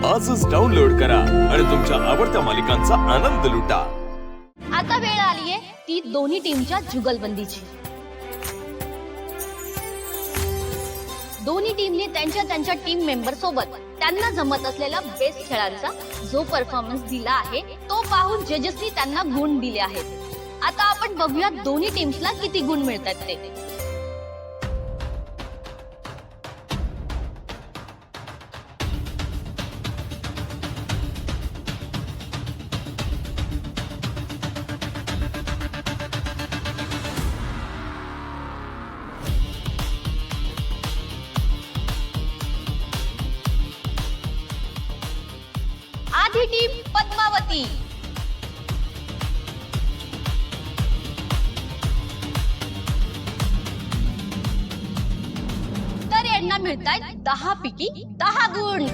आजच डाउनलोड करा आणि तुमच्या आवडत्या मालिकांचा आनंद लुटा। आता वेळ आलीये ती दोन्ही टीमच्या जुगलबंदीची। दोन्ही टीमने त्यांच्या टीम मेंबर सोबत त्यांना जमत असलेला बेस्ट खेळांचा जो परफॉर्मन्स दिला आहे तो पाहून जजेसनी त्यांना गुण दिले आहेत। आता आपण बघूया दोन्ही टीम्सला किती गुण मिळतात ते। आधी टीम पद्मावती, तर यांना मिळतात 10 पैकी 10 गुण।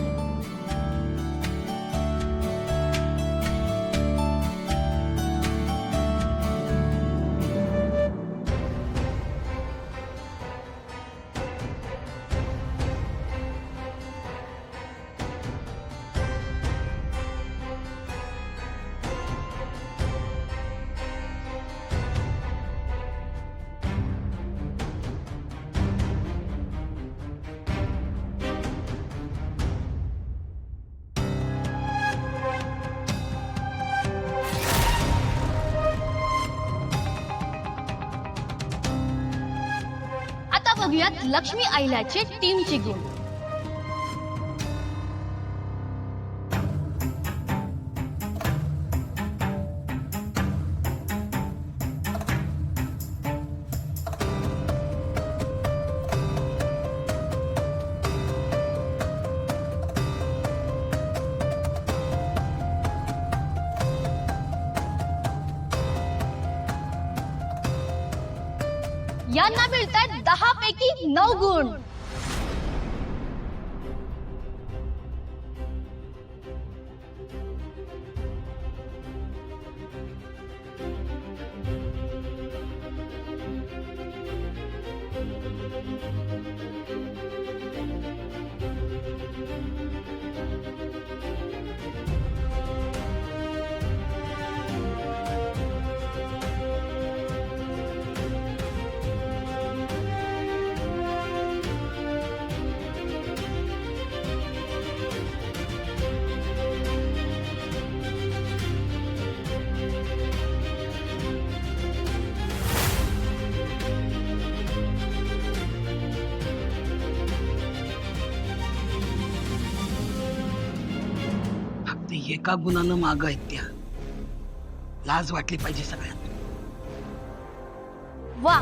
आता बघूयात लक्ष्मी अहिल्याचे टीमचे गुण। यांना मिळतात 10 पैकी 9 गुण। एका गुणानं माग आहेत त्या। लाज वाटली पाहिजे सगळ्यांना। वा,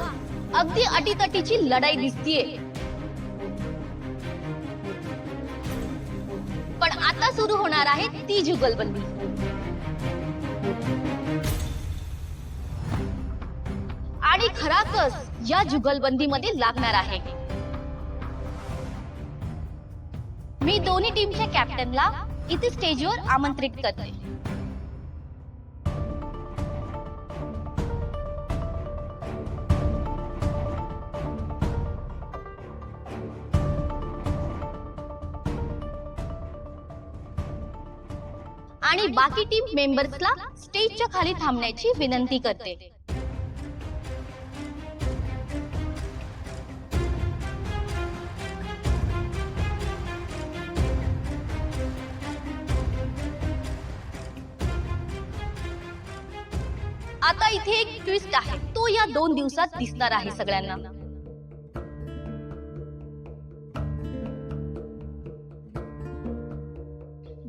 अगदी अटीतटीची लढाई दिसतीये। पण आता सुरू होणार आहे ती जुगलबंदी। आणि खरा कस या जुगलबंदीमध्ये लागणार आहे। मी दोन्ही टीमच्या कॅप्टनला इथे स्टेजवर आमंत्रित करते। आणि बाकी टीम मेंबर्सला स्टेजच्या खाली थांबण्याची विनंती करते। आता इथे एक ट्विस्ट आहे, तो या 2 दिवसात दिसणार आहे सगळ्यांना।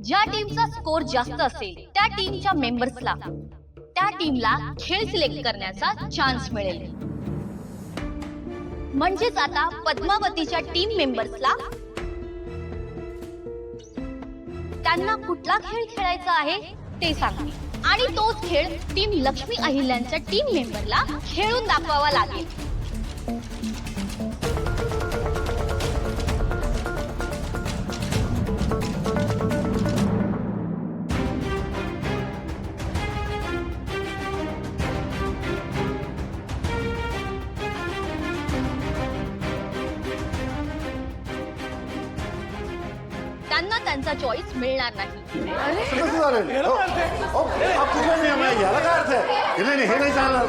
ज्या टीमचा स्कोर जास्त असेल त्या टीमच्या मेंबर्सला त्या टीमला खेळ सिलेक्ट करण्याचा चान्स मिळेल। म्हणजेच आता पद्मावतीच्या टीम मेंबर्सला त्यांना कुठला खेळ खेळायचा आहे ते सांगते आणि तोच खेळ टीम लक्ष्मी अहिल्यांच्या टीम मेंबरला खेळून दाखवावा लागेल। त्यांना त्यांचा त्यांचा चॉईस मिळणार नाही. असं कसं चालेल? हा कुठला नियम आहे? याला काय अर्थ आहे? नाही हे नाही चालणार.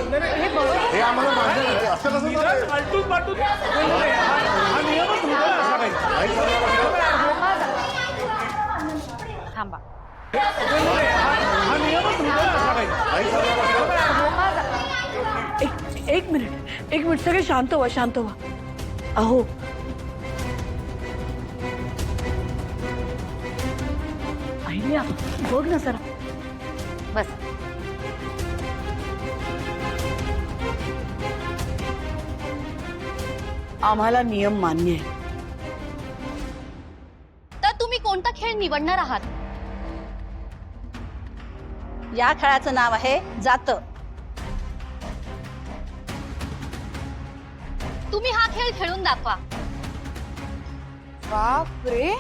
हे आम्हाला मान्य नाही. असं कसं चालेल? नाही चालणार. थांबा. नाही चालणार. एक मिनिट सगळे शांत व्हा. अहो आईडिया बघ ना सर. बस. आम्हाला नियम मान्य आहे. तर तुम्ही कोणता खेळ निवडणार आहात? या खेळाचं नाव आहे जात. तुम्ही हा खेळ खेळून दाखवा. बापरे,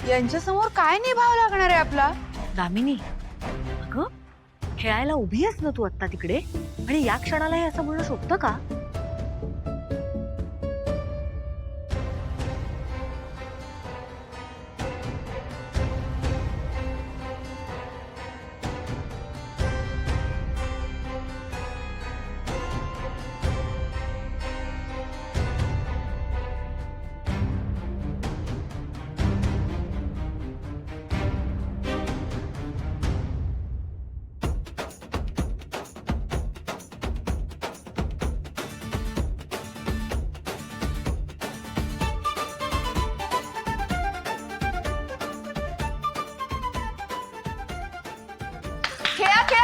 यांच्या समोर काय निभाव लागणार आहे आपला? दामिनी, अगं खेळायला उभी आहेस ना तू आत्ता तिकडे, आणि या क्षणाला हे असं म्हणणं शोभतं का?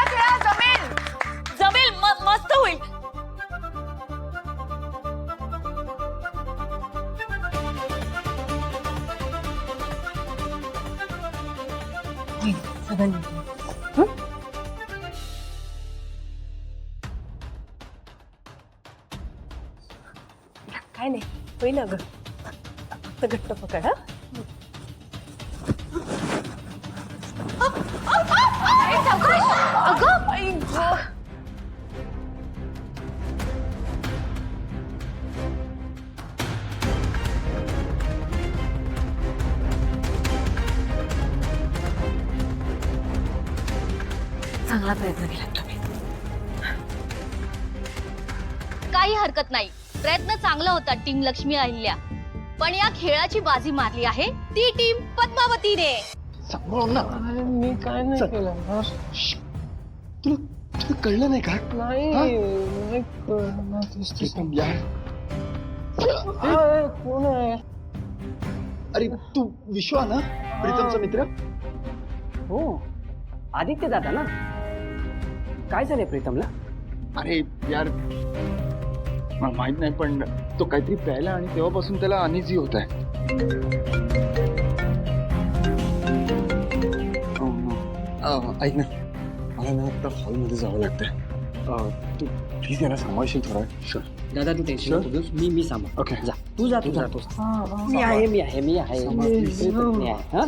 खेळा जमेल मस्त होईल. काय नाही होईल अगं, फक्त घट्ट पकड. चांगला प्रयत्न केला तुम्ही. काही हरकत नाही. प्रयत्न चांगला होता टीम लक्ष्मी अहिल्या. पण या खेळाची बाजी मारली आहे ती टीम पद्मावतीने. सांभाळून ना. मी काय नाही केलं. तुला कळलं नाही का? नाही कळलं. प्रीतम यार. कोण आहे? अरे तू विश्वा ना, प्रीतमचा मित्र. हो, आदित्य दादा ना. काय झालंय प्रीतमला? अरे यार मला माहित नाही, पण तो काहीतरी प्यायला आणि तेव्हापासून त्याला अनइझी होत आहे. ऐक ना, मला ना आता हॉलमध्ये जावं लागतंय. तू प्लीज याला सांभाळशील थोडा. शुअर दादा तू टेन्शन नको घेऊस. मी सांभाळ. ओके जा तू जा. मी आहे. सांभाळ, please. मी आहे. हा